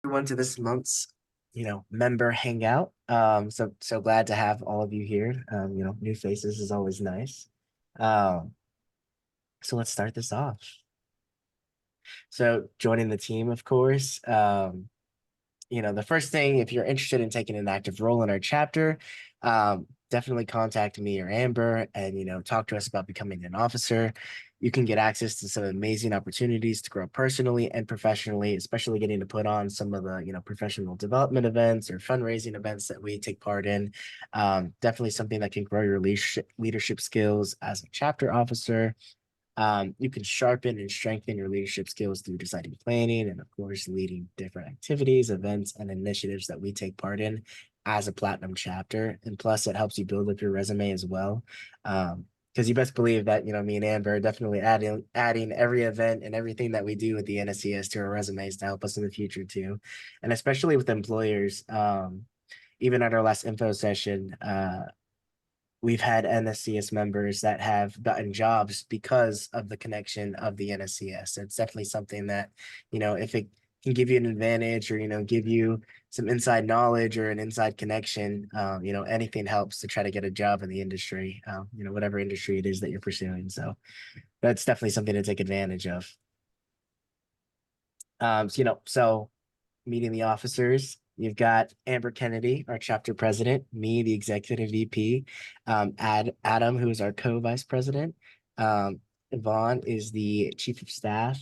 Everyone to this month's member hangout. So glad to have all of you here. New faces is always nice. Um, so let's start this off. So joining the team, of course. The first thing, if you're interested in taking an active role in our chapter, definitely contact me or Amber and, talk to us about becoming an officer. You can get access to some amazing opportunities to grow personally and professionally, especially getting to put on some of the, professional development events or fundraising events that we take part in. Definitely something that can grow your leadership skills as a chapter officer. You can sharpen and strengthen your leadership skills through deciding planning and, of course, leading different activities, events, and initiatives that we take part in as a platinum chapter. And plus, it helps you build up your resume as well. Because you best believe that, me and Amber are definitely adding every event and everything that we do with the NSCS to our resumes to help us in the future too. And especially with employers, even at our last info session, we've had NSCS members that have gotten jobs because of the connection of the NSCS. So it's definitely something that, if it can give you an advantage or, give you some inside knowledge or an inside connection, anything helps to try to get a job in the industry, whatever industry it is that you're pursuing. So that's definitely something to take advantage of. So meeting the officers. You've got Amber Kennedy, our chapter president, me, the executive VP, Adam, who is our co-vice president. Yvonne is the chief of staff.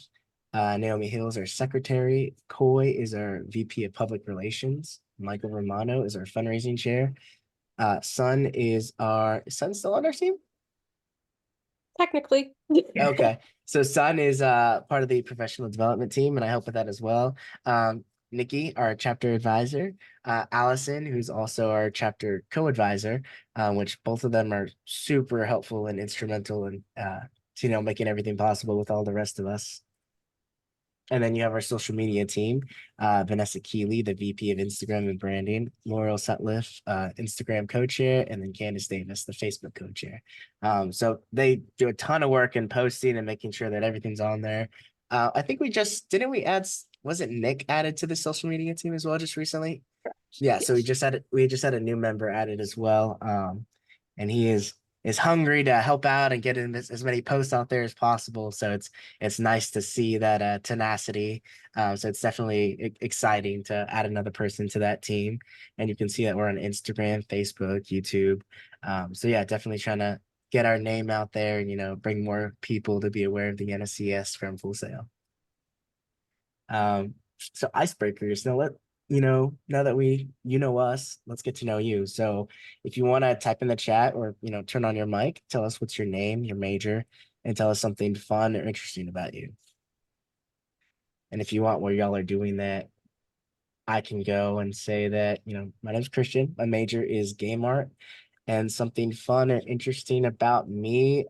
Naomi Hill is our secretary. Coy is our VP of public relations. Michael Romano is our fundraising chair. Sun still on our team? Technically. Okay. So Sun is part of the professional development team, and I help with that as well. Nikki, our chapter advisor, Allison, who's also our chapter co-advisor, which both of them are super helpful and instrumental in making everything possible with all the rest of us. And then you have our social media team, Vanessa Keeley, the VP of Instagram and branding, Laurel Sutliff, Instagram co-chair, and then Candace Davis, the Facebook co-chair. So they do a ton of work in posting and making sure that everything's on there. I think didn't we add, was it Nick added to the social media team as well just recently? Yeah, so Yes. we just had a new member added as well. And he is hungry to help out and get in as many posts out there as possible. So it's nice to see that tenacity. So it's definitely exciting to add another person to that team. And you can see that we're on Instagram, Facebook, YouTube. So yeah, definitely trying to get our name out there and bring more people to be aware of the NSCS from Full Sail. So icebreakers. Now that you know us, let's get to know you. So if you want to type in the chat or, turn on your mic, tell us what's your name, your major, and tell us something fun or interesting about you. And if you want, while y'all are doing that, I can go and say that, my name's Christian. My major is game art. And something fun or interesting about me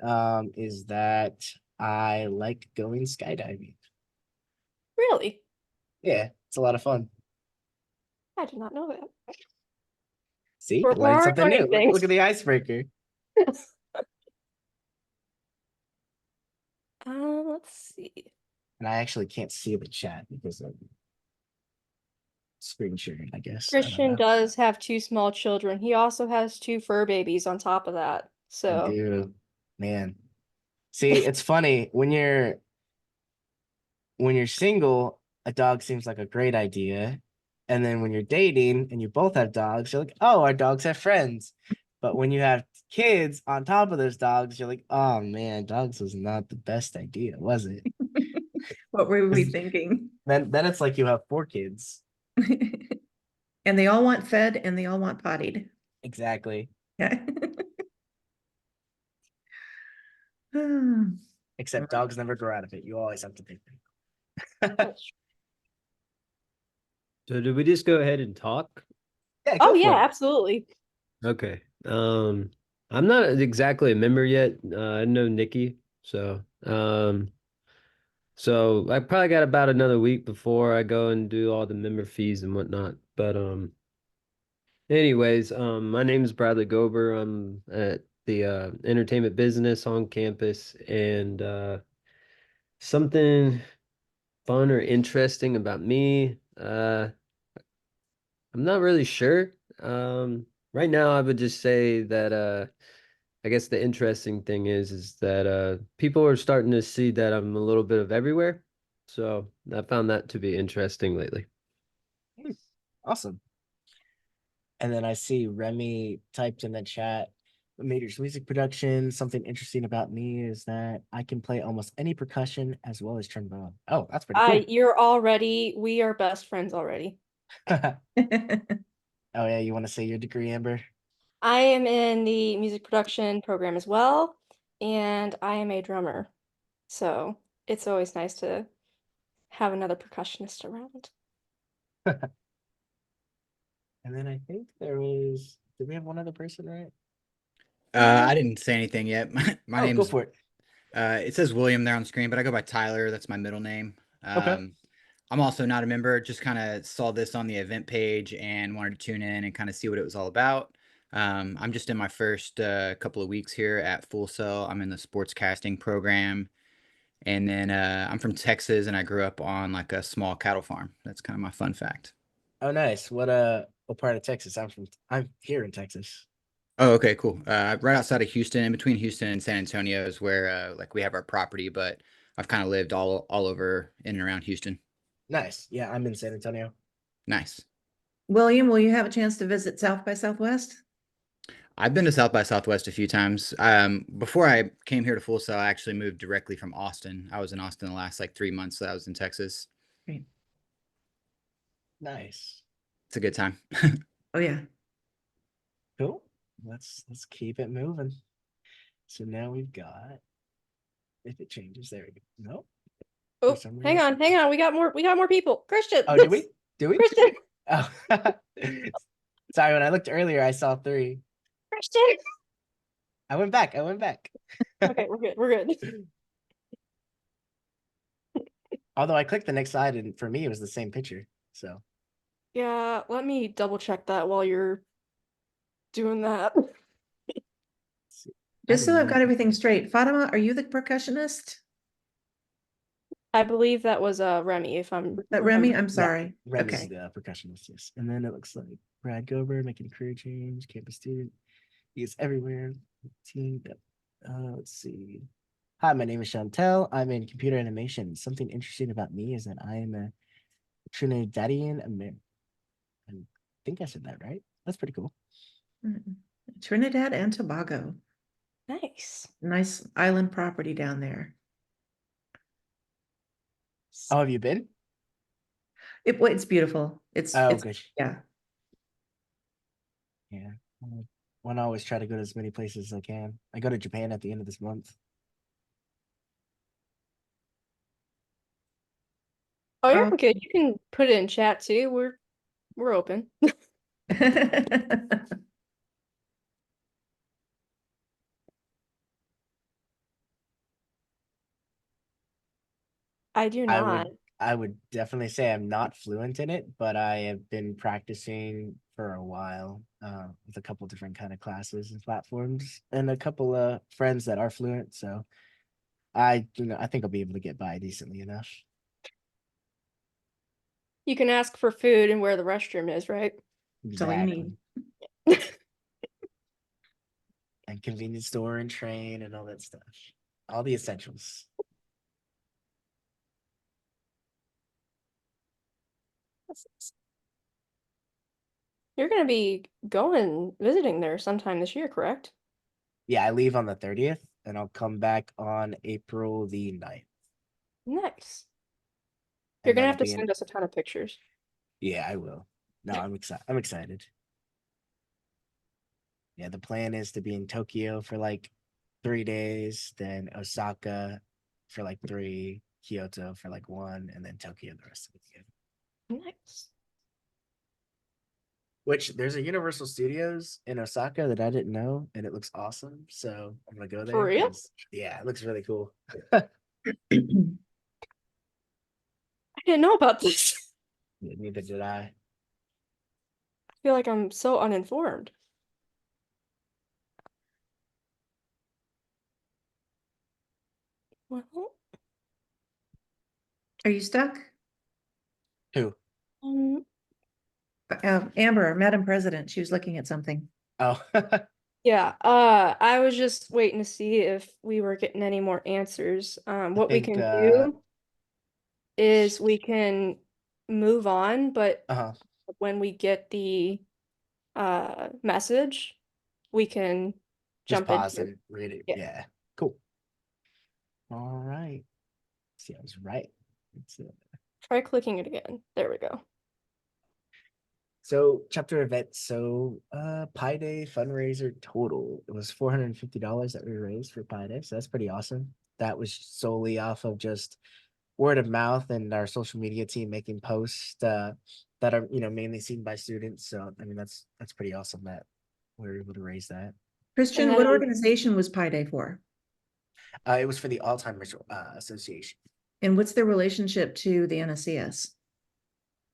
is that I like going skydiving. Really? Yeah, it's a lot of fun. I did not know that. See, learn We're something new. learning Look at things. the icebreaker. Let's see. And I actually can't see the chat because of screen sharing, I guess. I don't Christian know. does have two small children. He also has two fur babies on top of that. I So, do. Man. See, it's funny when you're single, a dog seems like a great idea. And then when you're dating and you both have dogs, you're like, oh, our dogs have friends. But when you have kids on top of those dogs, you're like, oh man, dogs was not the best idea, was it? What were we thinking? Then it's like you have four kids. And they all want fed and they all want pottied. Exactly. Yeah. Except dogs never grow out of it. You always have to take them. that's So did we just go ahead and talk? Yeah, oh go yeah, for it. absolutely. Okay. I'm not exactly a member yet. I know Nikki, so I probably got about another week before I go and do all the member fees and whatnot. But anyways, my name is Bradley Gober. I'm at the entertainment business on campus, and something fun or interesting about me. Uh, I'm not really sure. Right now I would just say that I guess the interesting thing is that people are starting to see that I'm a little bit of everywhere. So I found that to be interesting lately. Hmm, awesome. And then I see Remy typed in the chat, Mater's music production. Something interesting about me is that I can play almost any percussion as well as trombone. Oh, that's pretty cool. We are best friends already. Oh yeah, you want to say your degree, Amber? I am in the music production program as well, and I am a drummer. So it's always nice to have another percussionist around. And then I think there was, did we have one other person, right? I didn't say anything yet. My Oh, go name's for it. it says William there on screen, but I go by Tyler. That's my middle name. Okay. I'm also not a member. Just kind of saw this on the event page and wanted to tune in and kind of see what it was all about. I'm just in my first couple of weeks here at Full Sail. I'm in the sports casting program, and then I'm from Texas, and I grew up on like a small cattle farm. That's kind of my fun fact. Oh, nice. What part of Texas? I'm here in Texas. Oh, okay, cool. Right outside of Houston, in between Houston and San Antonio is where like we have our property, but I've kind of lived all over in and around Houston. Nice. Yeah, I'm in San Antonio. Nice. William, will you have a chance to visit South by Southwest? I've been to South by Southwest a few times. Before I came here to Full Sail, I actually moved directly from Austin. I was in Austin the last like 3 months that I was in Texas. Great. Nice. It's a good time. Oh, yeah. Cool. Let's keep it moving. So now we've got, if it changes, there we go. No, for Oh, some hang reason. on, hang on. We got more people. Christian. Oh, do we? Do we? Christian. Oh, sorry. When I looked earlier, I saw 3. Christian. I went back. I went back. Okay, we're good. We're good. Although I clicked the next slide, and for me, it was the same picture. So Yeah, let me double check that while you're doing that. let's see. I Just didn't so I've know got if everything straight, Fatima, are you the percussionist? I believe that was Remy, if I'm That Remy? remembering. I'm sorry. Remy's Okay. the percussionist, yes. And then it looks like Brad Gober making a career change, campus student. He is everywhere. Team. Yep. Let's see. Hi, my name is Chantel. I'm in computer animation. Something interesting about me is that I am a Trinidadian American. I think I said that right. That's pretty cool. Trinidad and Tobago. Nice. Nice island property down there. Oh, have you been? It's beautiful. Oh, It's good. yeah. Yeah. Want to always try to go to as many places as I can. I go to Japan at the end of this month. Oh, you're Oh. good. You can put it in chat too. We're open. I do I not. would I would definitely say I'm not fluent in it, but I have been practicing for a while with a couple different kind of classes and platforms, and a couple of friends that are fluent. So I think I'll be able to get by decently enough. You can ask for food and where the restroom is, right? That's all you need. And convenience store and train and all that stuff, all the essentials. You're gonna be visiting there sometime this year, correct? Yeah, I leave on the 30th, and I'll come back on April the 9th. Nice. You're And gonna that'll have to be in. send us a ton of pictures. Yeah, I will. No, I'm excited. I'm excited. Yeah, the plan is to be in Tokyo for like 3 days, then Osaka for like 3, Kyoto for like 1, and then Tokyo the rest of the weekend. Nice. Which there's a Universal Studios in Osaka that I didn't know, and it looks awesome. So I'm gonna go For there real? because yeah, it looks really cool. I didn't know about this. Neither did I. I feel like I'm so uninformed. Well, Are you stuck? Who? Um, Amber, Madam President, she was looking at something. Oh, yeah, I was just waiting to see if we were getting any more answers. What we think, can do is we can move on, but uh-huh, when we get the message, we can just jump into pause it. and read it. Yeah. Yeah, cool. All right. See, I was right. Let's see. Try clicking it again. There we go. So chapter event. So Pi Day fundraiser total. It was $450 that we raised for Pi Day. So that's pretty awesome. That was solely off of just word of mouth and our social media team making posts that are mainly seen by students. So I mean that's pretty awesome that we were able to raise that. Christian, And what then organization was Pi Day for? It was for the Alzheimer's Association. And what's their relationship to the NSCS?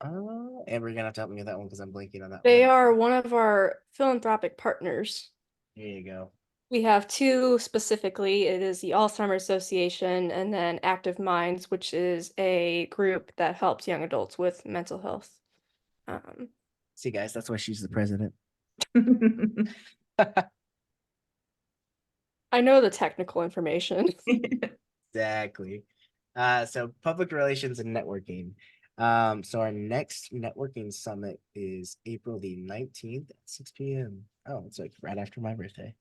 And we're gonna have to help me with that one because I'm blanking on that they one. are one of our philanthropic partners. There you go. We have two specifically. It is the Alzheimer's Association and then Active Minds, which is a group that helps young adults with mental health. See, guys, that's why she's the president. I know the technical information. Exactly. So public relations and networking. So our next networking summit is April the 19th at 6 p.m. Oh, it's like right after my birthday.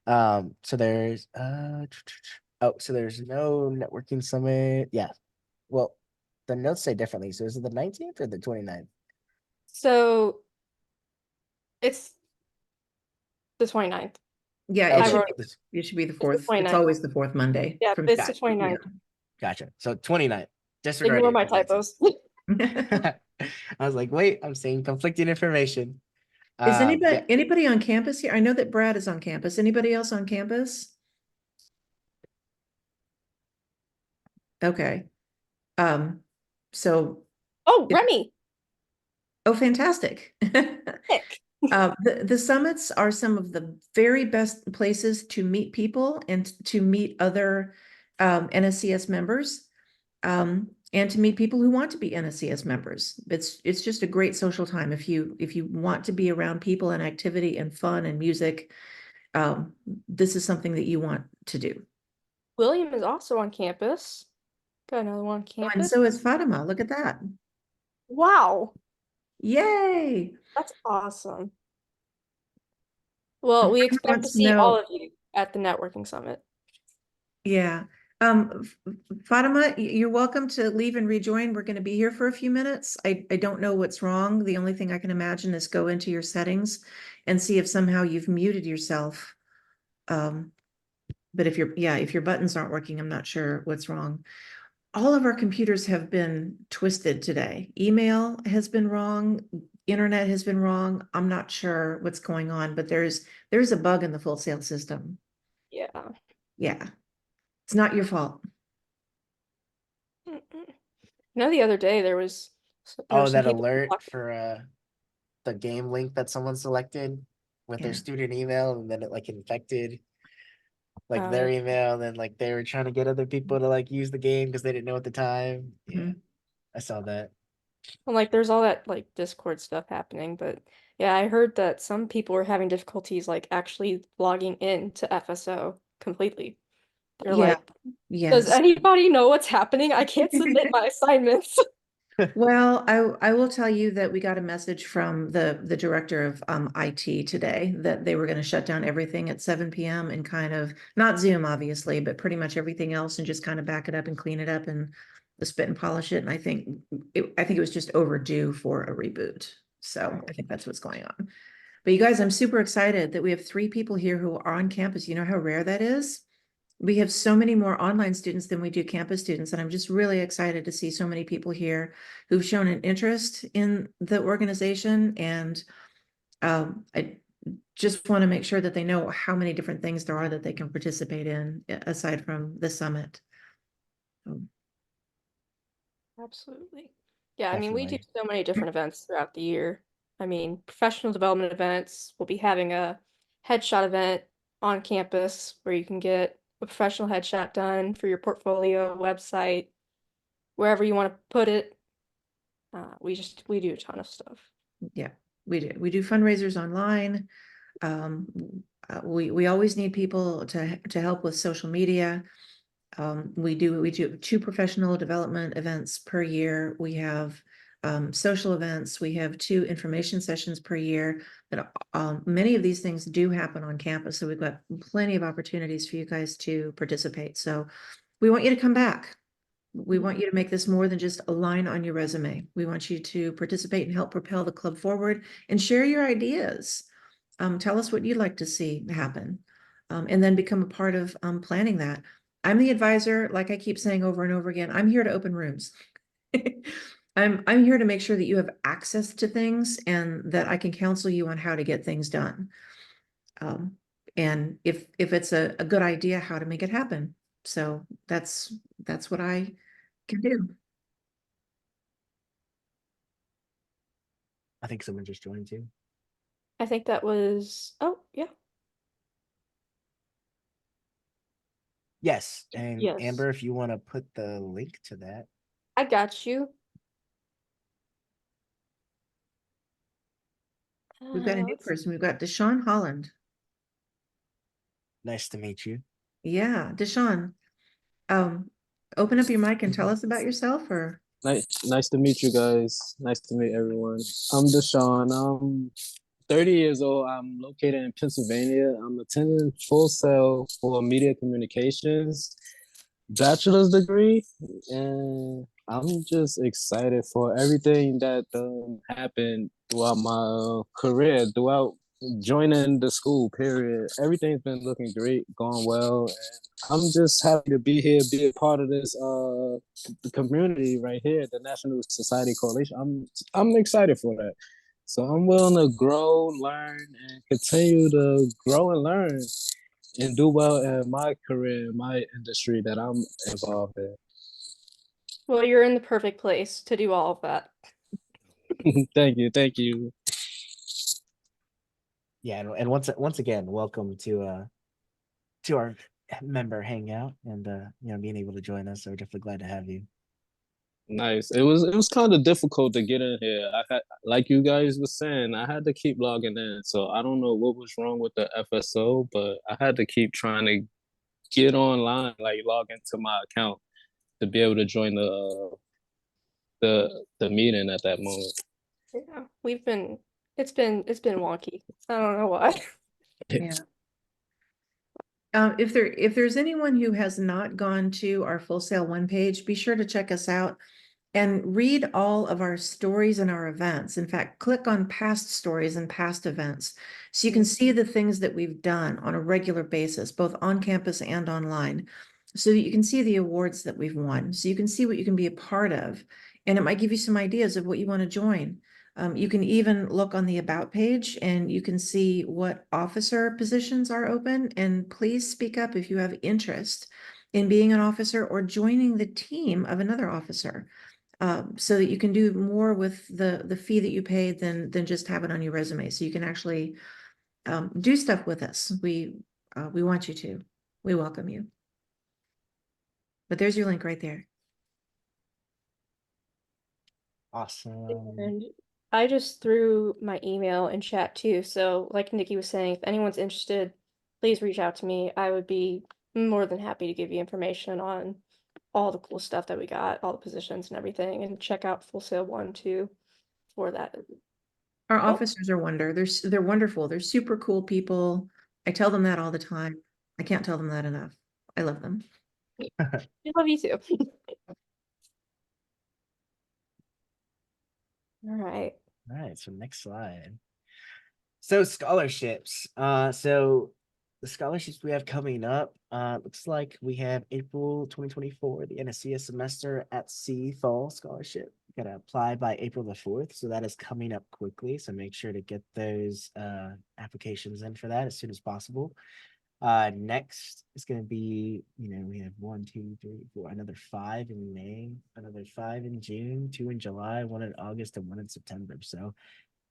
So there's so there's no networking summit. Yeah. Well, the notes say differently. So is it the 19th or the 29th? So it's the 29th. Yeah, Okay, I wrote it. it should be the the fourth. It's 29th. always the fourth Monday. Yeah, from it's the Gotcha. 29th. Gotcha. So 29th. Disregard Ignore it my for 19th. typos. I was like, wait, I'm saying conflicting information. Is Yeah. anybody on campus here? I know that Brad is on campus. Anybody else on campus? Okay. So, Oh, It- Remy. oh, fantastic. Nick. The summits are some of the very best places to meet people and to meet other NSCS members, and to meet people who want to be NSCS members. It's just a great social time if you want to be around people and activity and fun and music. This is something that you want to do. William is also on campus. Got another one on Oh, and campus. so is Fatima. Look at that. Wow, Yay. that's awesome. Well, we expect to Wants to see all know. of you at the networking summit. Yeah. Fatima, you're welcome to leave and rejoin. We're going to be here for a few minutes. I don't know what's wrong. The only thing I can imagine is go into your settings and see if somehow you've muted yourself. But if your buttons aren't working, I'm not sure what's wrong. All of our computers have been twisted today. Email has been wrong. Internet has been wrong. I'm not sure what's going on, but there's a bug in the Full Sail system. Yeah. Yeah. It's not your fault. Mm-mm. You know, the other day there was Oh, some that people alert talking- for the game link that someone selected with their Yeah. student email, and then it like infected like their yeah. email, and then like they were trying to get other people to like use the game because they didn't know at the time. Yeah, Mhm. I saw that. And like there's all that like Discord stuff happening, but yeah, I heard that some people were having difficulties like actually logging in to FSO completely. They're Yeah. like, does Yes. anybody know what's happening? I can't submit my assignments. Well, I will tell you that we got a message from the director of IT today that they were going to shut down everything at 7 p.m. and kind of not Zoom, obviously, but pretty much everything else and just kind of back it up and clean it up and spit and polish it. And I think it was just overdue for a reboot. So I think that's what's going on. But you guys, I'm super excited that we have 3 people here who are on campus. You know how rare that is? We have so many more online students than we do campus students, and I'm just really excited to see so many people here who've shown an interest in the organization. And I just want to make sure that they know how many different things there are that they can participate in aside from the summit. Absolutely. Yeah, I mean, we do Definitely. so many different events throughout the year. I mean, professional development events. We'll be having a headshot event on campus where you can get a professional headshot done for your portfolio, website, wherever you want to put it. we do a ton of stuff. Yeah, we do. We do fundraisers online. We always need people to help with social media. We do 2 professional development events per year. We have social events. We have 2 information sessions per year. But many of these things do happen on campus, so we've got plenty of opportunities for you guys to participate. So we want you to come back. We want you to make this more than just a line on your resume. We want you to participate and help propel the club forward and share your ideas. Tell us what you'd like to see happen, and then become a part of planning that. I'm the advisor, like I keep saying over and over again, I'm here to open rooms. I'm here to make sure that you have access to things and that I can counsel you on how to get things done. And if it's a good idea, how to make it happen. So that's what I can do. I think someone just joined too. I think that was, oh, yeah. Yes, and Yes. Amber, if you want to put the link to that. I got you. We've got a new let's- person. We've got Deshaun Holland. Nice to meet you. Yeah, Deshaun. Open up your mic and tell us about yourself, or Nice to meet you guys. Nice to meet everyone. I'm Deshaun. I'm 30 years old. I'm located in Pennsylvania. I'm attending Full Sail for Media Communications bachelor's degree, and I'm just excited for everything that happened throughout my career, throughout joining the school. Period. Everything's been looking great, going well, and I'm just happy to be here, be a part of this the community right here, the National Society Coalition. I'm excited for that. So I'm willing to grow, learn, and continue to grow and learn and do well in my career, my industry that I'm involved Well, you're in the perfect place to do all of that. in. Thank you. Yeah, and once again, welcome to our member hangout and being able to join us. So we're definitely glad to have you. Nice. It was kind of difficult to get in here. I had, like you guys were saying, I had to keep logging in. So I don't know what was wrong with the FSO, but I had to keep trying to get online, like log into my account to be able to join the meeting at that moment. Yeah, it's been wonky. I don't know why. yeah. If there's anyone who has not gone to our Full Sail one page, be sure to check us out and read all of our stories and our events. In fact, click on past stories and past events so you can see the things that we've done on a regular basis, both on campus and online, so that you can see the awards that we've won, so you can see what you can be a part of, and it might give you some ideas of what you want to join. You can even look on the About page and you can see what officer positions are open, and please speak up if you have interest in being an officer or joining the team of another officer. So that you can do more with the fee that you paid than just have it on your resume. So you can actually do stuff with us. We want you to. We welcome you. But there's your link right there. Awesome. And I just threw my email in chat too. So, like Nikki was saying, if anyone's interested, please reach out to me. I would be more than happy to give you information on all the cool stuff that we got, all the positions and everything, and check out Full Sail 1 too for that. Our Oh. officers are they're wonderful. They're super cool people. I tell them that all the time. I can't tell them that enough. I love them. I love you too. All right. All right, so next slide. So scholarships. So the scholarships we have coming up, looks like we have April 2024, the NSCS semester at sea fall scholarship. You gotta apply by April the 4th. So that is coming up quickly. So make sure to get those applications in for that as soon as possible. Next is going to be, we have 1, 2, 3, 4, another 5 in May, another 5 in June, 2 in July, 1 in August, and 1 in September. So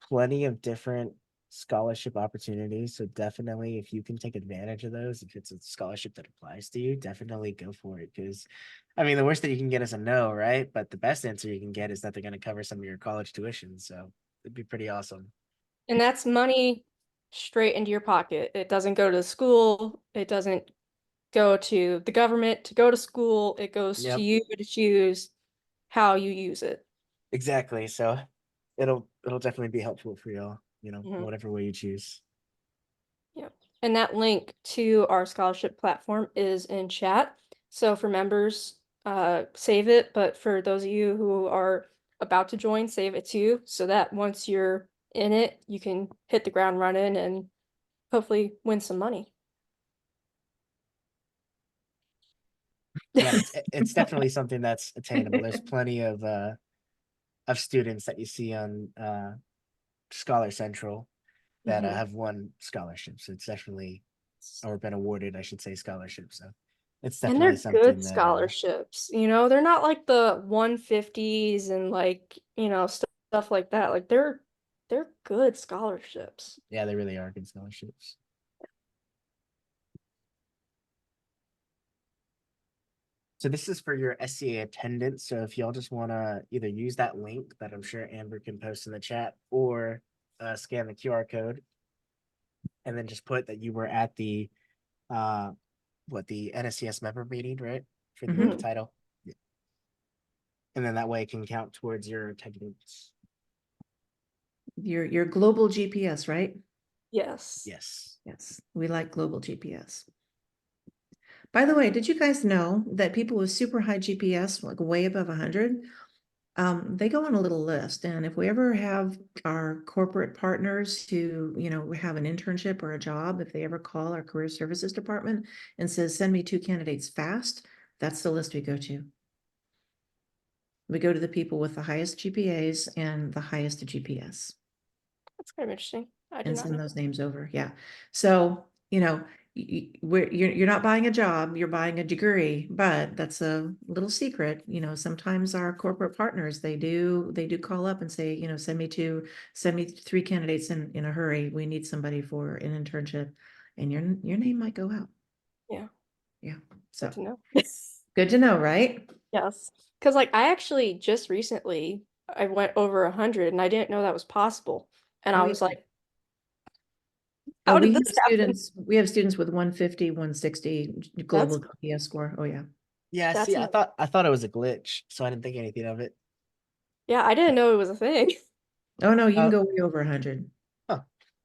plenty of different scholarship opportunities. So definitely, if you can take advantage of those, if it's a scholarship that applies to you, definitely go for it. Because, I mean, the worst that you can get is a no, right? But the best answer you can get is that they're going to cover some of your college tuition. So it'd be pretty awesome. And that's money straight into your pocket. It doesn't go to the school. It doesn't go to the government to go to school. It goes to Yep, you to choose how you use it. exactly. So it'll definitely be helpful for y'all, Mhm. whatever way you choose. Yeah. And that link to our scholarship platform is in chat. So for members, save it. But for those of you who are about to join, save it too. So that once you're in it, you can hit the ground running and hopefully win some money. Yeah, it's definitely something that's attainable. There's plenty of students that you see on Scholar Central that Mhm. have won scholarships. It's definitely, or been awarded, I should say, scholarships. So it's And definitely they're something good that scholarships, they're not like the 150s and like, stuff like that. Like they're good scholarships. yeah, they really are good scholarships. So this is for your SCA attendance. So if y'all just want to either use that link that I'm sure Amber can post in the chat, or scan the QR code and then just put that you were at the uh the NSCS member meeting, right? For the Mhm. title. Yeah. And then that way it can count towards your attendance. Your global GPS, right? Yes. Yes. Yes, we like global GPS. By the way, did you guys know that people with super high GPS, like way above 100, they go on a little list? And if we ever have our corporate partners who, have an internship or a job, if they ever call our career services department and says, send me 2 candidates fast, that's the list we go to. We go to the people with the highest GPAs and the highest GPS That's kind of interesting. I did and not send know. those names over. Yeah. So, you're not buying a job, you're buying a degree, but that's a little secret. Sometimes our corporate partners, they do call up and say, send me 3 candidates in a hurry. We need somebody for an internship, and your name might go out. Yeah. Yeah. Good So to know. good to know, right? Yes. Because like I actually just recently I went over 100 and I didn't know that was possible. And Oh, I yeah. was like, Oh, how did this happen? we have students with 150, 160 That's global GPS score. Oh, yeah. Yeah, that's see, I thought it was a glitch, so I didn't think anything of it. yeah, I didn't know it was a thing. Oh, no, you can Oh, go way over 100. huh,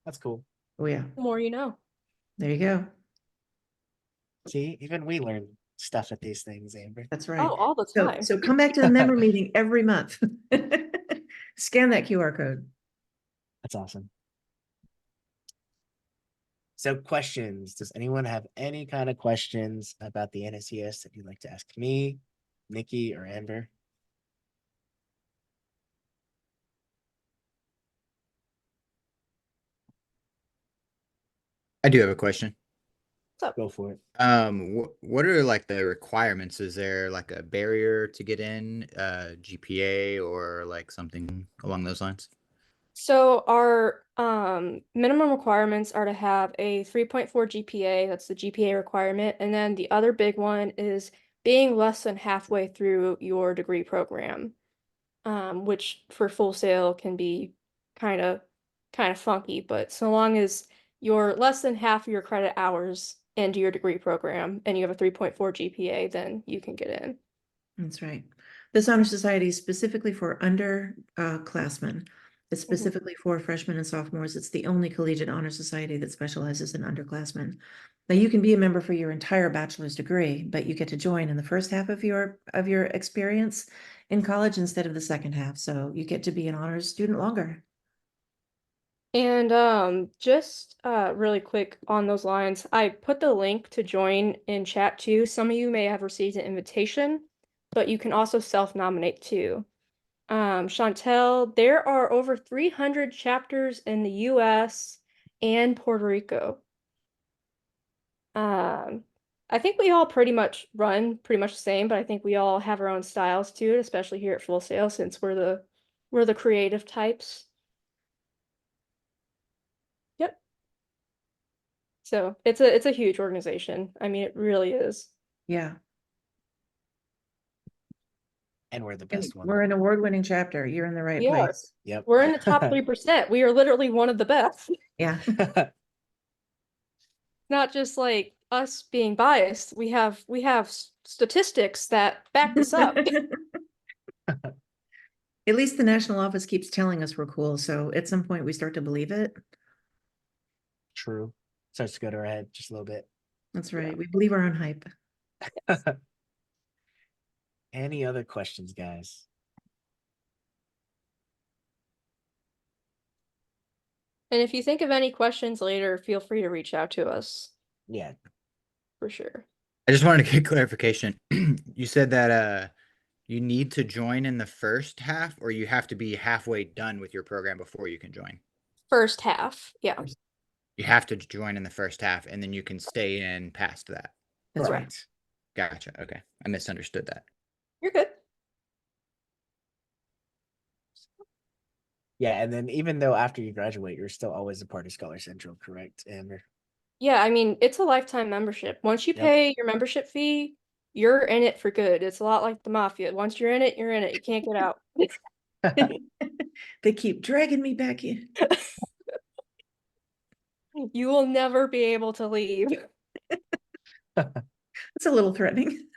that's cool. Oh, yeah. The more you know. There you go. See, even we learn stuff at these things, Amber. That's Oh, right. all the So, time. so come back to the member meeting every month. Scan that QR code. That's awesome. So questions. Does anyone have any kind of questions about the NSCS that you'd like to ask me, Nikki, or Amber? I do have a question. What's up? Go for it. What are like the requirements? Is there like a barrier to get in, GPA or like something along those lines? So our minimum requirements are to have a 3.4 GPA, that's the GPA requirement, and then the other big one is being less than halfway through your degree program, which for Full Sail can be kind of funky, but so long as you're less than half of your credit hours into your degree program and you have a 3.4 GPA, then you can get in. That's right. This honor society is specifically for underclassmen. It's specifically for freshmen and sophomores. It's the only collegiate honor society that specializes in underclassmen. Now you can be a member for your entire bachelor's degree, but you get to join in the first half of your experience in college instead of the second half. So you get to be an honors student longer. And just really quick on those lines, I put the link to join in chat too. Some of you may have received an invitation, but you can also self-nominate too. Chantel, there are over 300 chapters in the US and Puerto Rico. I think we all pretty much run pretty much the same, but I think we all have our own styles too, especially here at Full Sail since we're the creative types. So it's a huge organization. I mean, it really is. Yeah. And we're the And best one. we're an award-winning chapter. You're in the right We are. place. Yep. We're in the top 3%. We are literally one of the best. Yeah. Not just like us being biased. We have statistics that back this up. At least the national office keeps telling us we're cool, so at some point we start to believe it. True. Starts to go to our head just a little bit. That's right. We believe our own hype. Any other questions, guys? And if you think of any questions later, feel free to reach out to us Yeah. for sure. I just wanted to get clarification. You said that you need to join in the first half, or you have to be halfway done with your program before you can join. First half, yeah. You have to join in the first half, and then you can stay in past that. That's right. Correct. Gotcha. Okay, I misunderstood that. You're good. Yeah, and then even though after you graduate, you're still always a part of Scholar Central, correct, Amber? Yeah, I mean, it's a lifetime membership. Once you Yep. pay your membership fee, you're in it for good. It's a lot like the mafia. Once you're in it, you're in it. You can't get out. They keep dragging me back in. You will never be able to leave. It's a little threatening.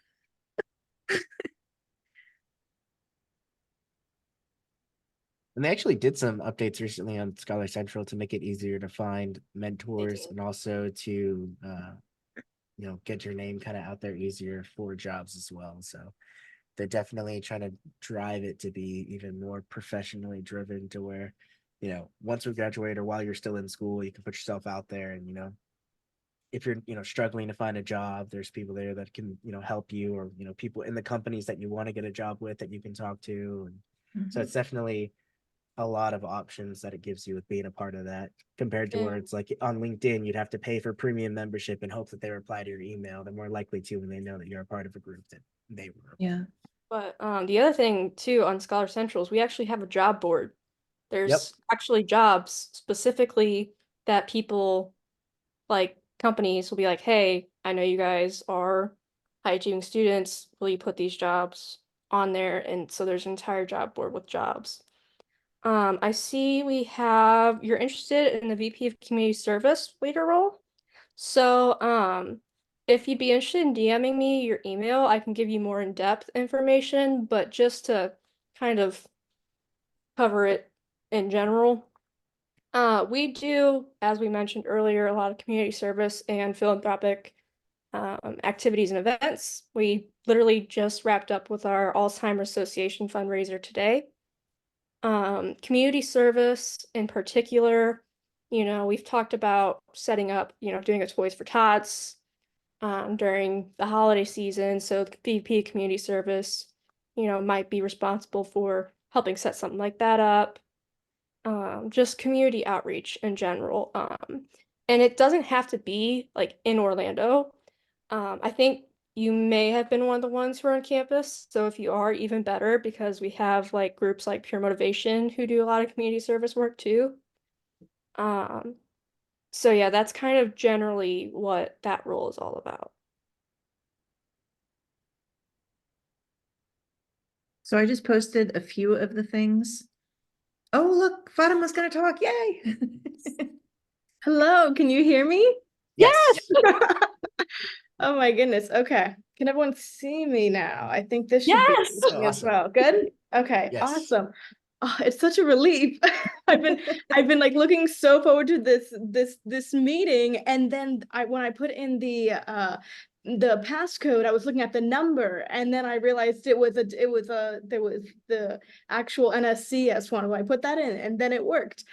And they actually did some updates recently on Scholar Central to make it easier to find mentors did. and also to get your name kind of out there easier for jobs as well. So they're definitely trying to drive it to be even more professionally driven to where, once we graduate or while you're still in school, you can put yourself out there and, if you're, struggling to find a job, there's people there that can, help you or, people in the companies that you want to get a job with that you can talk to. And so Mhm. it's definitely a lot of options that it gives you with being a part of that compared to where Yeah. it's like on LinkedIn, you'd have to pay for premium membership and hope that they reply to your email. They're more likely to when they know that you're a part of a group that they were. Yeah. But the other thing too on Scholar Central is we actually have a job board. There's actually jobs specifically that people like companies will be like, hey, I know you guys are high achieving students. Will you put these jobs on there? And so there's an entire job board with jobs. I see you're interested in the VP of Community Service leader role. So, if you'd be interested in DMing me your email, I can give you more in-depth information, but just to kind of cover it in general, we do, as we mentioned earlier, a lot of community service and philanthropic activities and events. We literally just wrapped up with our Alzheimer's Association fundraiser today. Community service in particular, we've talked about setting up, doing a Toys for Tots during the holiday season. So the VP of Community Service, might be responsible for helping set something like that up. Just community outreach in general. And it doesn't have to be like in Orlando. I think you may have been one of the ones who are on campus. So if you are, even better, because we have like groups like Pure Motivation who do a lot of community service work too. So yeah, that's kind of generally what that role is all about. So I just posted a few of the things. Oh, look, Fatima's gonna talk. Yay. Hello, can you hear me? Yes. Oh my goodness. Okay. Can everyone see me now? I think this should be Yes! working as Awesome. well. Good? Okay, Yes. awesome. Oh, it's such a relief. I've been like looking so forward to this meeting, and then when I put in the passcode, I was looking at the number, and then I realized there was the actual NSCS one. When I put that in, and then it worked.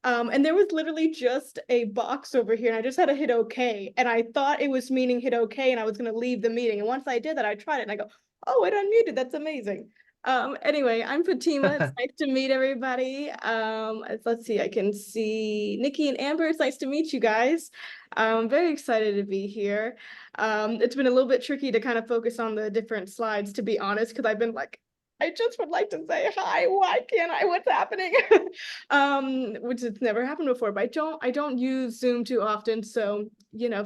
And there was literally just a box over here, and I just had to hit OK. And I thought it was meaning hit OK, and I was going to leave the meeting. And once I did that, I tried it, and I go, oh, it unmuted. That's amazing. Anyway, I'm Fatima. It's nice to meet everybody. Let's see, I can see Nikki and Amber. It's nice to meet you guys. I'm very excited to be here. It's been a little bit tricky to kind of focus on the different slides, to be honest, because I've been like I just would like to say hi. Why can't I? What's happening? Which has never happened before, but I don't use Zoom too often. So,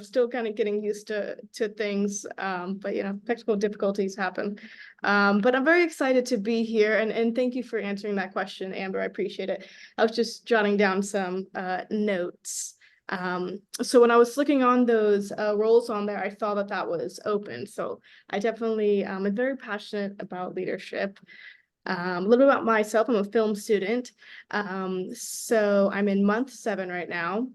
still kind of getting used to things. But technical difficulties happen. But I'm very excited to be here, and thank you for answering that question, Amber. I appreciate it. I was just jotting down some notes. So when I was looking on those roles on there, I saw that was open. So I definitely am very passionate about leadership. A little bit about myself, I'm a film student. So I'm in month 7 right now.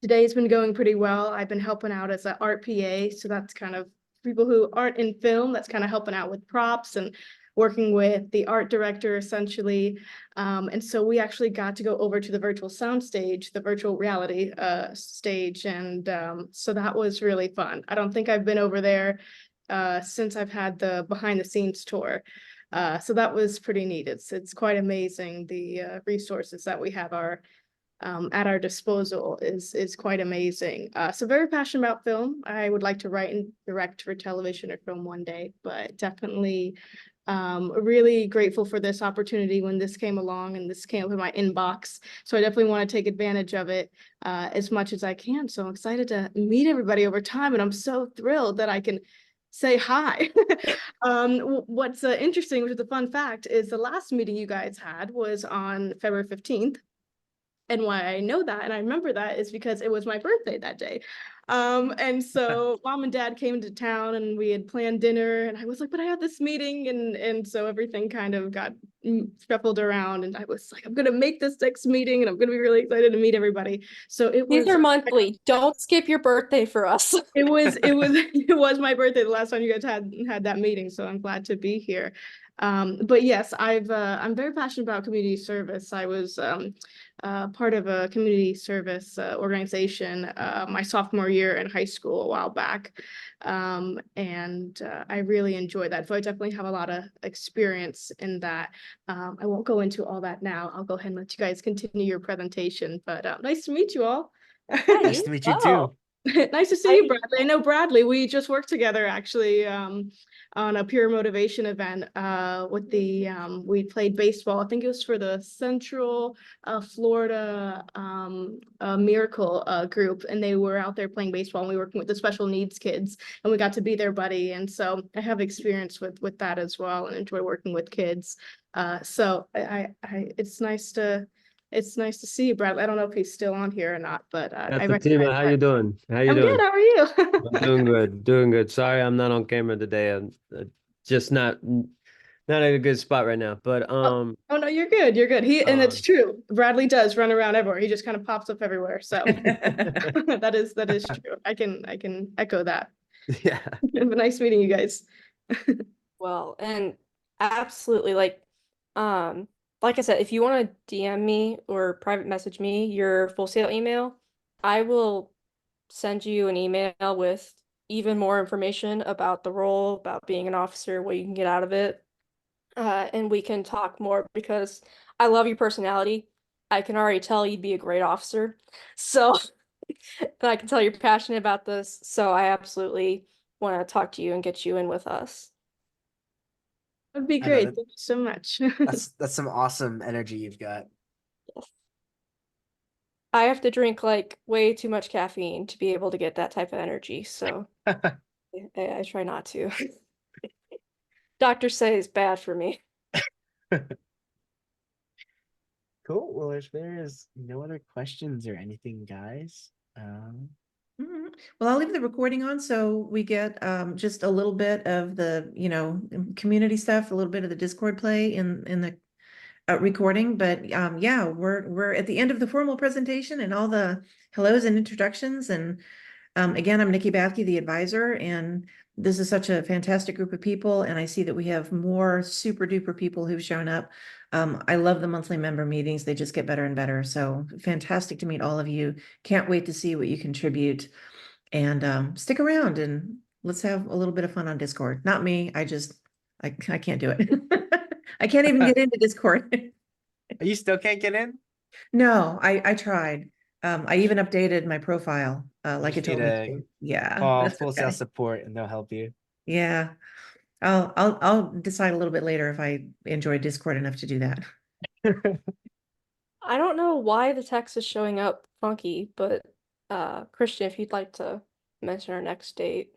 Today's been going pretty well. I've been helping out as an art PA. So that's kind of people who aren't in film, that's kind of helping out with props and working with the art director essentially. And so we actually got to go over to the virtual sound stage, the virtual reality stage. And so that was really fun. I don't think I've been over there since I've had the behind the scenes tour. So that was pretty neat. It's quite amazing. The resources that we have at our disposal is quite amazing. So very passionate about film. I would like to write and direct for television or film one day, but definitely really grateful for this opportunity when this came along and this came up in my inbox. So I definitely want to take advantage of it as much as I can. So I'm excited to meet everybody over time, and I'm so thrilled that I can say hi. What's interesting, which is a fun fact, is the last meeting you guys had was on February 15th. And why I know that and I remember that is because it was my birthday that day. And so mom and dad came to town and we had planned dinner, and I was like, but I have this meeting, and so everything kind of got shuffled around, and I was like, I'm gonna make this next meeting and I'm gonna be really excited to meet everybody. So it These was are monthly. Don't skip your birthday for us. it was it was my birthday the last time you guys had that meeting, so I'm glad to be here. But yes, I'm very passionate about community service. I was part of a community service organization my sophomore year in high school a while back. And I really enjoy that. So I definitely have a lot of experience in that. I won't go into all that now. I'll go ahead and let you guys continue your presentation, but nice to meet you all. Nice to meet you too. Nice to see you, Bradley. I know Bradley. We just worked together actually on a peer motivation event with the we played baseball. I think it was for the Central Florida Miracle group, and they were out there playing baseball, and we were working with the special needs kids, and we got to be their buddy. And so I have experience with that as well, and enjoy working with kids. So it's nice to see you, Bradley. I don't know if he's still on here or not, but I Fatima, recognize how you doing? How you I'm good. doing? How are you? I'm doing good, doing good. Sorry, I'm not on camera today. I'm just not at a good spot right now. But Oh no, you're good. You're good. And it's true. Bradley does run around everywhere. He just kind of pops up everywhere. So that is true. I can echo that. yeah. But nice meeting you guys. Well, and absolutely like I said, if you want to DM me or private message me your Full Sail email, I will send you an email with even more information about the role, about being an officer, what you can get out of it. And we can talk more because I love your personality. I can already tell you'd be a great officer. So, and I can tell you're passionate about this. So I absolutely want to talk to you and get you in with us. That'd be I know great. that- Thank you so much. That's some awesome energy you've got. I have to drink like way too much caffeine to be able to get that type of energy. So I try not to. Doctors say it's bad for me. Cool. Well, if there is no other questions or anything, guys, Well, I'll leave the recording on so we get just a little bit of the, community stuff, a little bit of the Discord play in the recording. But yeah, we're at the end of the formal presentation and all the hellos and introductions. And again, I'm Nikki Bathke, the advisor, and this is such a fantastic group of people. And I see that we have more super duper people who've shown up. I love the monthly member meetings. They just get better and better. So fantastic to meet all of you. Can't wait to see what you contribute, and stick around and let's have a little bit of fun on Discord. Not me. I can't do it. I can't even get into Discord. you still can't get in? No, I tried. I even updated my profile, like it Just told need me to to. Yeah, call that's Full okay. Sail support and they'll help you. Yeah. I'll decide a little bit later if I enjoy Discord enough to do that. I don't know why the text is showing up funky, but Christian, if you'd like to mention our next date.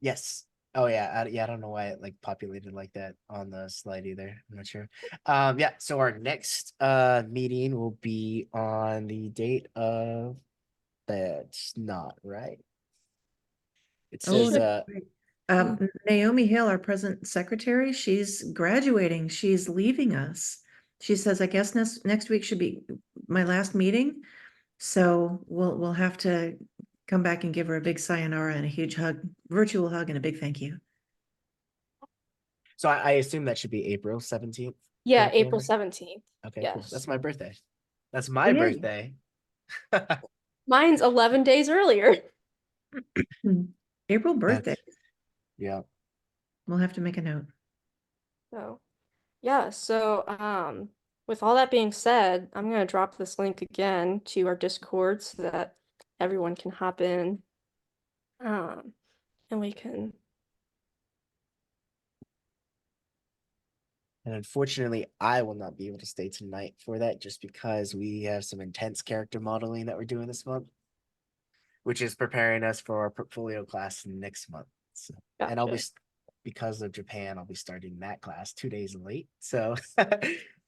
Yes. Oh yeah, yeah. I don't know why it like populated like that on the slide either. I'm not sure. Yeah. So our next meeting will be on the date of that's not right. It Oh, says that's great. Naomi Hill, our present secretary, she's graduating. She's leaving us. She says, I guess next week should be my last meeting. So we'll have to come back and give her a big sayonara and a huge hug, virtual hug and a big thank you. so I assume that should be April 17th. Yeah, correct, April Amber? 17th. Okay, cool. Yes. That's my birthday. That's Oh, my yeah. birthday. Mine's 11 days earlier. April birthday. Yeah. We'll have to make a note. So, yeah, so with all that being said, I'm gonna drop this link again to our Discord so that everyone can hop in. And we can And unfortunately, I will not be able to stay tonight for that just because we have some intense character modeling that we're doing this month, which is preparing us for our portfolio class next month. So, and I'll be, gotcha. because of Japan, I'll be starting that class 2 days late. So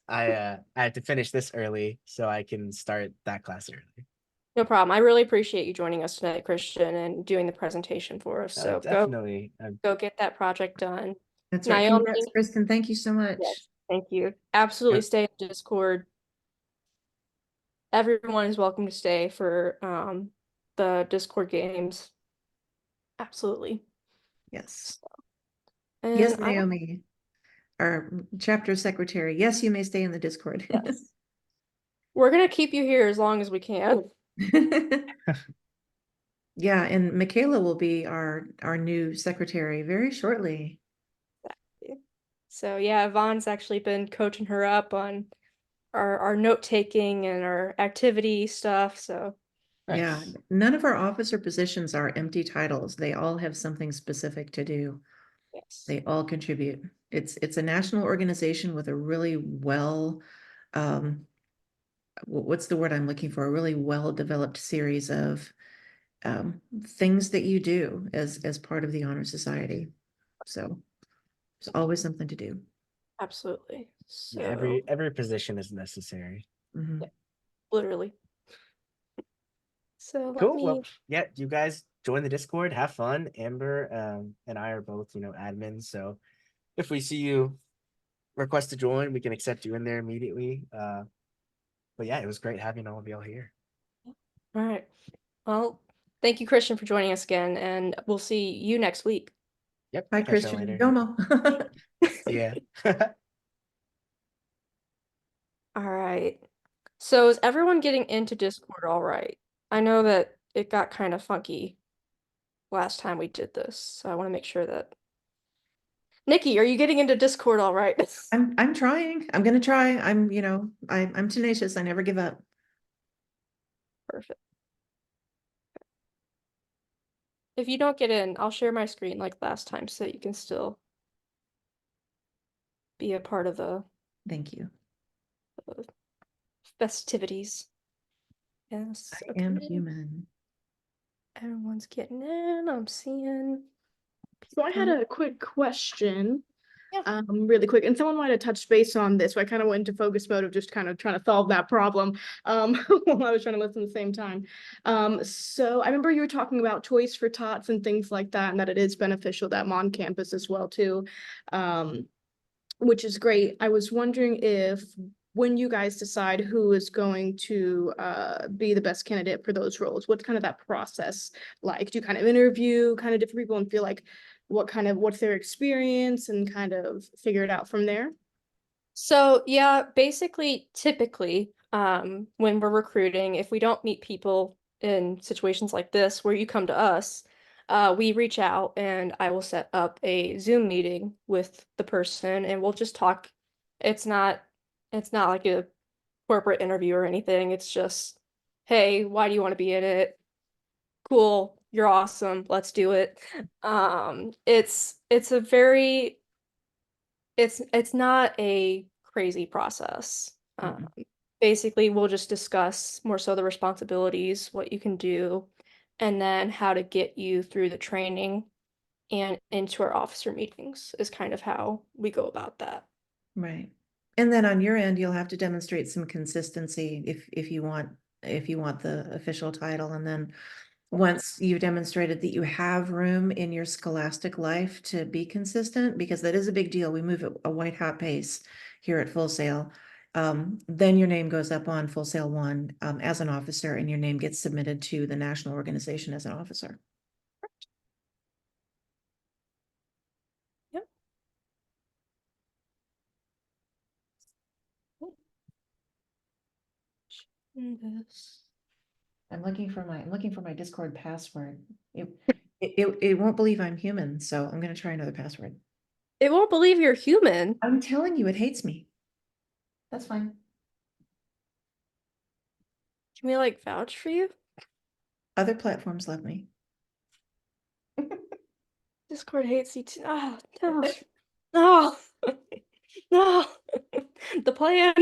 I had to finish this early so I can start that class early. No problem. I really appreciate you joining us tonight, Christian, and doing the presentation for us. So Definitely. go get that project done. That's right. Naomi, Congrats, Kristen. Thank you so much. yes, thank you. Absolutely Yep. stay in Discord. Everyone is welcome to stay for the Discord games. Absolutely. Yes. And Yes, Naomi, our chapter secretary. Yes, you may stay in the Discord. yes. We're gonna keep you here as long as we can. Yeah, and Michaela will be our new secretary very shortly. So yeah, Yvonne's actually been coaching her up on our note taking and our activity stuff. So Yeah, Nice. none of our officer positions are empty titles. They all have something specific to do. yes, They all contribute. It's a national organization with a really well, what's the word I'm looking for? A really well-developed series of things that you do as part of the honor society. So there's always something to do. absolutely. So Yeah, every position is necessary. Mhm. literally. So let Cool. me Well, yeah, you guys join the Discord, have fun. Amber and I are both, admins. So if we see you request to join, we can accept you in there immediately. But yeah, it was great having all of y'all here. all right. Well, thank you, Christian, for joining us again, and we'll see you next week. Yep. Bye, Catch y'all Christian. later. Domo. Yeah. All right. So is everyone getting into Discord all right? I know that it got kind of funky last time we did this, so I want to make sure that Nikki, are you getting into Discord all right? I'm trying. I'm gonna try. I'm tenacious. I never give up. Perfect. If you don't get in, I'll share my screen like last time so that you can still be a part of the Thank you. festivities. Yes. I am human. Everyone's getting in. I'm seeing. So I had a quick question. Yeah. Really quick, and someone might have touched base on this, so I kind of went into focus mode of just kind of trying to solve that problem while I was trying to listen at the same time. So I remember you were talking about toys for tots and things like that, and that it is beneficial that I'm on campus as well too, which is great. I was wondering if when you guys decide who is going to be the best candidate for those roles, what's kind of that process like? Do you kind of interview kind of different people and feel like what's their experience and kind of figure it out from there? So yeah, basically, typically, when we're recruiting, if we don't meet people in situations like this where you come to us, we reach out and I will set up a Zoom meeting with the person and we'll just talk. It's not it's not like a corporate interview or anything. It's just, hey, why do you want to be in it? Cool. You're awesome. Let's do it. It's a very it's not a crazy process. Basically, we'll just discuss more so the responsibilities, what you can do, and then how to get you through the training and into our officer meetings is kind of how we go about that. Right. And then on your end, you'll have to demonstrate some consistency if you want the official title. And then once you've demonstrated that you have room in your scholastic life to be consistent, because that is a big deal. We move at a white hot pace here at Full Sail. Then your name goes up on Full Sail 1 as an officer, and your name gets submitted to the national organization as an officer. Yep. This. I'm looking for my Discord password. It won't believe I'm human, so I'm gonna try another password. It won't believe you're human. I'm telling you, it hates me. That's fine. Can we like vouch for you? Other platforms love me. Discord hates you too. Oh, no. No. No. The plan.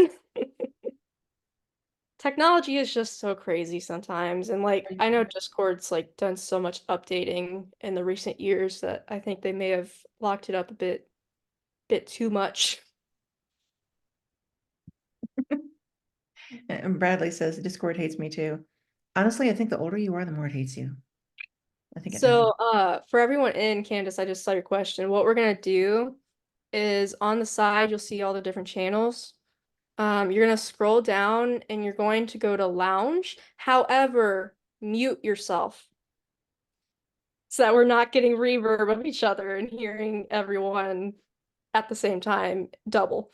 Technology is just so crazy sometimes. And like I know Discord's like done so much updating in the recent years that I think they may have locked it up a bit too much. And Bradley says Discord hates me too. Honestly, I think the older you are, the more it hates you. I think it does. So for everyone in, Candace, I just saw your question. What we're gonna do is on the side you'll see all the different channels. You're gonna scroll down and you're going to go to lounge. However, mute yourself so that we're not getting reverb of each other and hearing everyone at the same time double.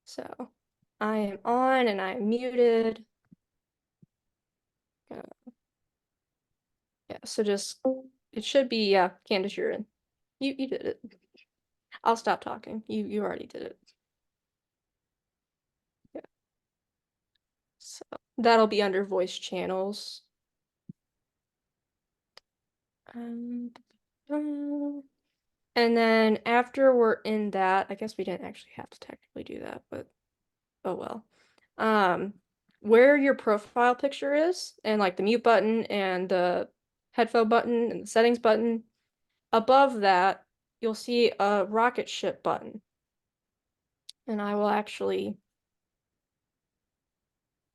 So I am on and I'm muted. Yeah, so just it should be, yeah, Candace, you're in. You did it. I'll stop talking. You already did it. Yeah. So that'll be under voice channels. Um, and then after we're in that, I guess we didn't actually have to technically do that, but oh well. Where your profile picture is, and like the mute button and the headphone button and the settings button, above that, you'll see a rocket ship button. And I will actually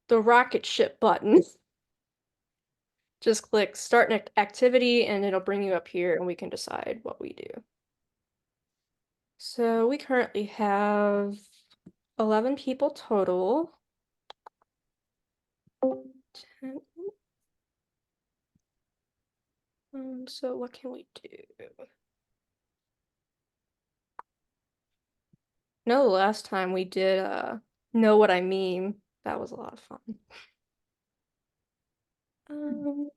the rocket ship button. Just click start an activity and it'll bring you up here and we can decide what we do. So we currently have 11 people total. 10. So what can we do? No, the last time we did know what I mean. That was a lot of fun. Oh,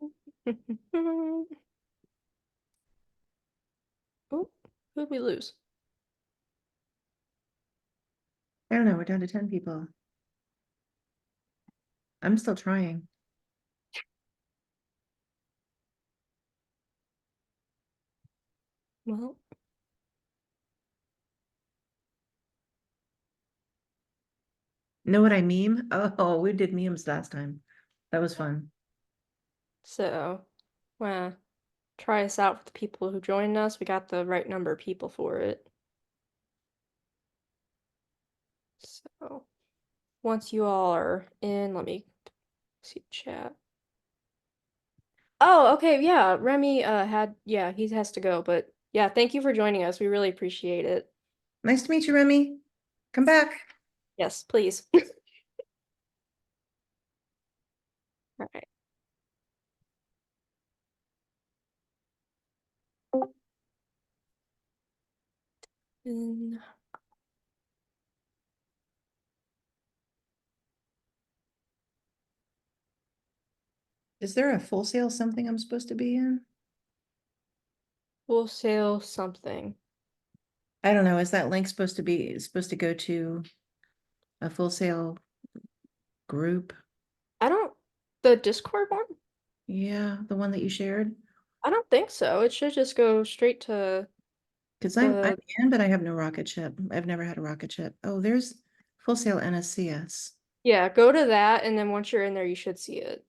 who'd we lose? I don't know. We're down to 10 people. I'm still trying. Well, Know what I meme? Oh, we did memes last time. That was fun. so well, try us out for the people who joined us. We got the right number of people for it. So once you all are in, let me see chat. Oh, okay, yeah. Remy he has to go, but yeah, thank you for joining us. We really appreciate it. Nice to meet you, Remy. Come back. Yes, please. All right. And Is there a Full Sail something I'm supposed to be in? wholesale something. I don't know. Is that link supposed to go to a Full Sail group? The Discord one? Yeah, the one that you shared? I don't think so. It should just go straight to Because I'm the, in, but I have no rocket ship. I've never had a rocket ship. Oh, there's Full Sail NSCS. yeah, go to that, and then once you're in there, you should see it.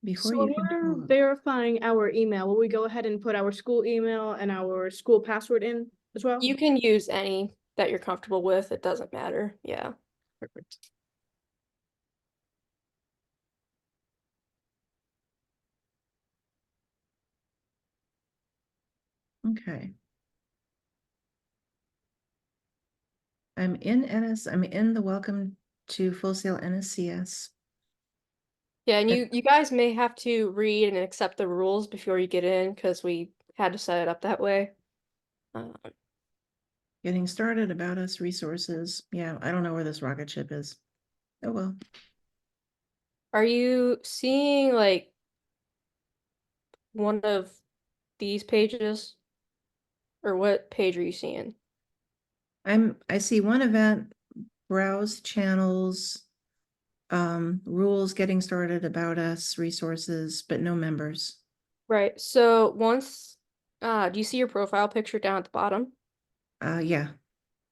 Before So you when can we're talk. verifying our email, will we go ahead and put our school email and our school password in as well? You can use any that you're comfortable with. It doesn't matter. Yeah. Perfect. Okay. I'm in the welcome to Full Sail NSCS. Yeah, and you guys may have to read and accept the rules before you get in because we had to set it up that way. Getting started, about us, resources. Yeah, I don't know where this rocket ship is. Oh well. Are you seeing like one of these pages? Or what page are you seeing? I see one event, browse channels, rules, getting started, about us, resources, but no members. Right. So once, do you see your profile picture down at the bottom? Yeah,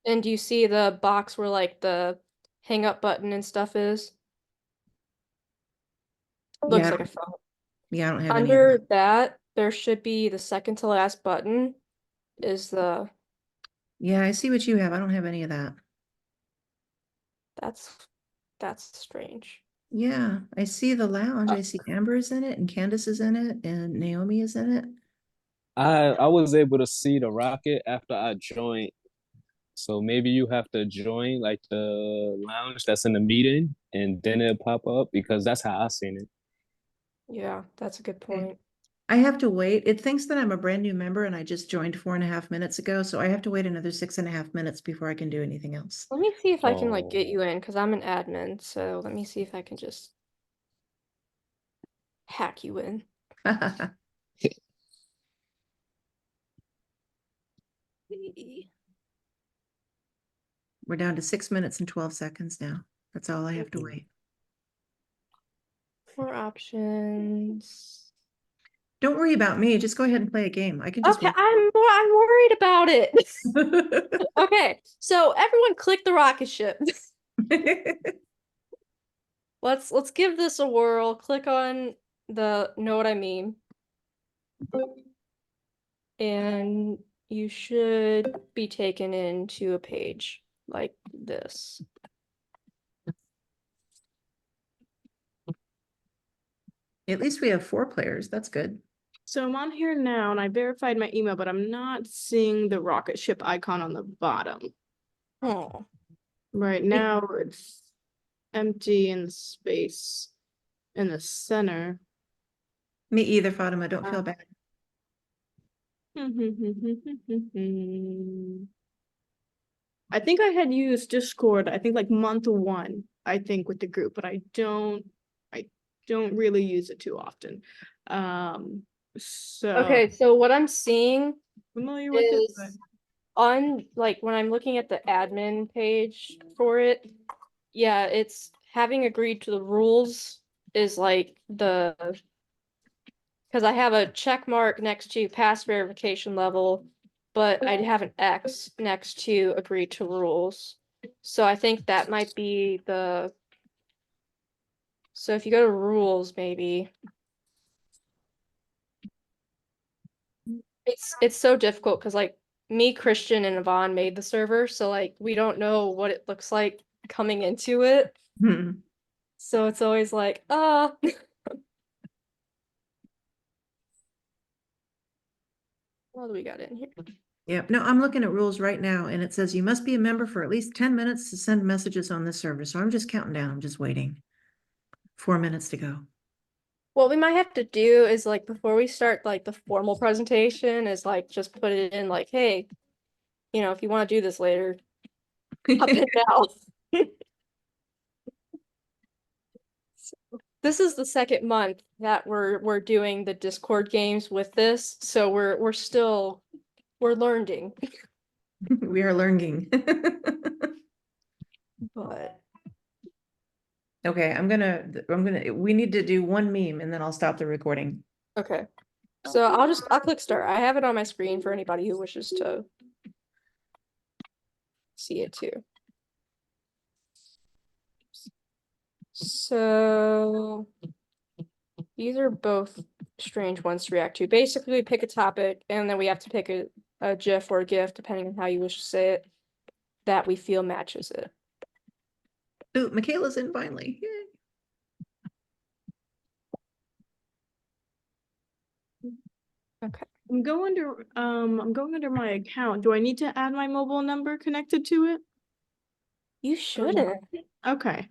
And do you see the box where like the hang up button and stuff is? Looks yeah, like a phone. yeah, I don't have any of Under that. that, there should be the second to last button is the Yeah, I see what you have. I don't have any of that. that's that's strange. Yeah, I see the lounge. I see Amber is in it and Candace is in it and Naomi is in it. I was able to see the rocket after I joined. So maybe you have to join like the lounge that's in the meeting and then it'll pop up because that's how I seen it. Yeah, that's a good Okay. point. I have to wait. It thinks that I'm a brand new member and I just joined 4.5 minutes ago, so I have to wait another 6.5 minutes before I can do anything else. Let me see if I can like get you Oh. in because I'm an admin. So let me see if I can just hack you in. We're down to 6 minutes and 12 seconds now. That's all I have to wait. More options. Don't worry about me. Just go ahead and play a game. I can just Okay, wait. I'm worried about it. Okay, so everyone click the rocket ship. Let's give this a whirl. Click on the know what I mean. And you should be taken into a page like this. At least we have 4 players. That's good. So I'm on here now and I verified my email, but I'm not seeing the rocket ship icon on the bottom. Oh. Right now it's empty in space in the center. Me either, Fatima. Don't feel bad. I think I had used Discord, I think like month 1, I think with the group, but I don't really use it too often. So Okay, so what I'm seeing familiar with it, but is on like when I'm looking at the admin page for it, yeah, it's having agreed to the rules is like the because I have a check mark next to pass verification level, but I'd have an X next to agree to rules. So I think that might be the so if you go to rules, maybe it's so difficult because like me, Christian, and Yvonne made the server, so like we don't know what it looks like coming into it. So it's always like, what do we got in here? Yep. No, I'm looking at rules right now and it says you must be a member for at least 10 minutes to send messages on this server. So I'm just counting down. I'm just waiting. 4 minutes to go. What we might have to do is like before we start like the formal presentation is like just put it in like, hey, if you want to do this later, hop in now. This is the second month that we're doing the Discord games with this, so we're learning. We are learning. But Okay, we need to do one meme and then I'll stop the recording. Okay. So I'll click start. I have it on my screen for anybody who wishes to see it too. So these are both strange ones to react to. Basically, we pick a topic and then we have to pick a GIF or a GIF, depending on how you wish to say it, that we feel matches it. Ooh, Michaela's in finally. Yay. Okay. I'm going under my account. Do I need to add my mobile number connected to it? You shouldn't. Okay.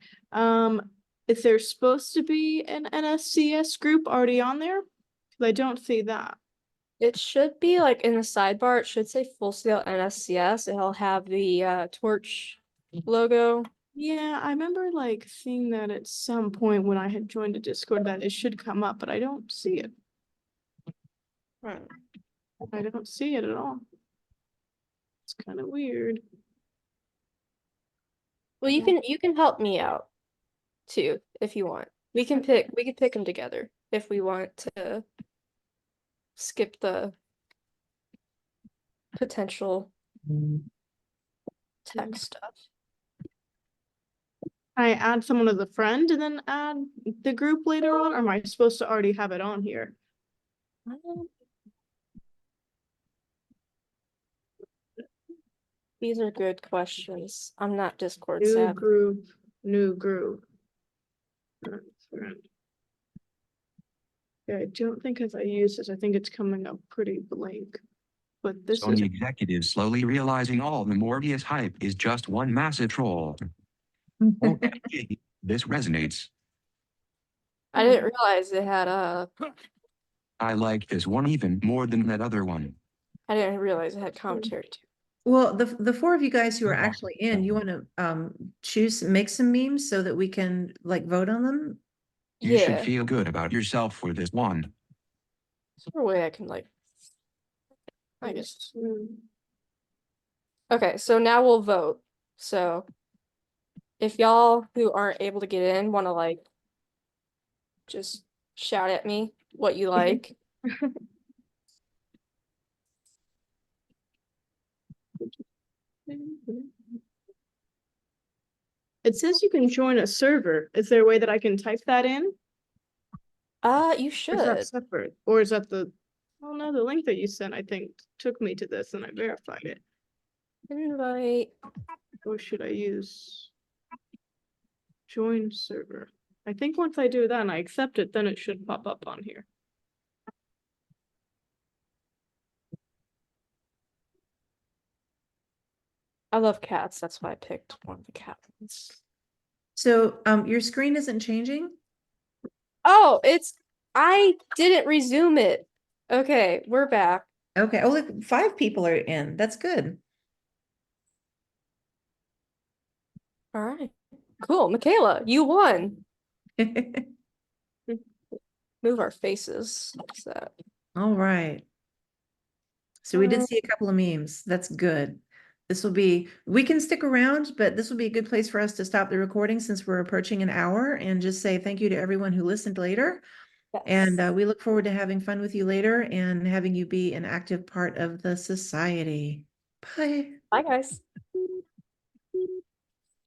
Is there supposed to be an NSCS group already on there? 'Cause I don't see that. It should be like in the sidebar, it should say Full Sail NSCS. It'll have the torch logo. Yeah, I remember like seeing that at some point when I had joined a Discord that it should come up, but I don't see it. Hmm. I don't see it at all. It's kind of weird. Well, you can help me out too if you want. We can pick them together if we want to skip the potential text stuff. I add someone as a friend and then add the group later on, or am I supposed to already have it on here? These are good questions. I'm not Discord New savvy. group, new group. Friend. Yeah, I don't think as I use this, I think it's coming up pretty blank. But this is Sony executives slowly realizing all the Morbius hype is just one massive troll. Okay, this resonates. I didn't realize it had I like this one even more than that other one. I didn't realize it had commentary too. Well, the four of you guys who are actually in, you want to make some memes so that we can like vote on them? You should Yeah. feel good about yourself for this one. Is there a way I can like I guess. Okay, so now we'll vote. So if y'all who aren't able to get in want to like just shout at me what you like. It says you can join a server. Is there a way that I can type that in? You Or is should. that separate? Or is that the, oh no, the link that you sent, I think, took me to this and I verified it. Invite. Or should I use join server? I think once I do that and I accept it, then it should pop up on here. I love cats. That's why I picked one of the cat ones. So your screen isn't changing? Oh, I didn't resume it. Okay, we're back. Okay. Oh, look, 5 people are in. That's good. All right. Cool. Michaela, you won. Move our faces. What's that? All right. So we did see a couple of memes. That's good. We can stick around, but this will be a good place for us to stop the recording since we're approaching an hour and just say thank you to everyone who listened later. Yes. And we look forward to having fun with you later and having you be an active part of the society. Bye. Bye, guys.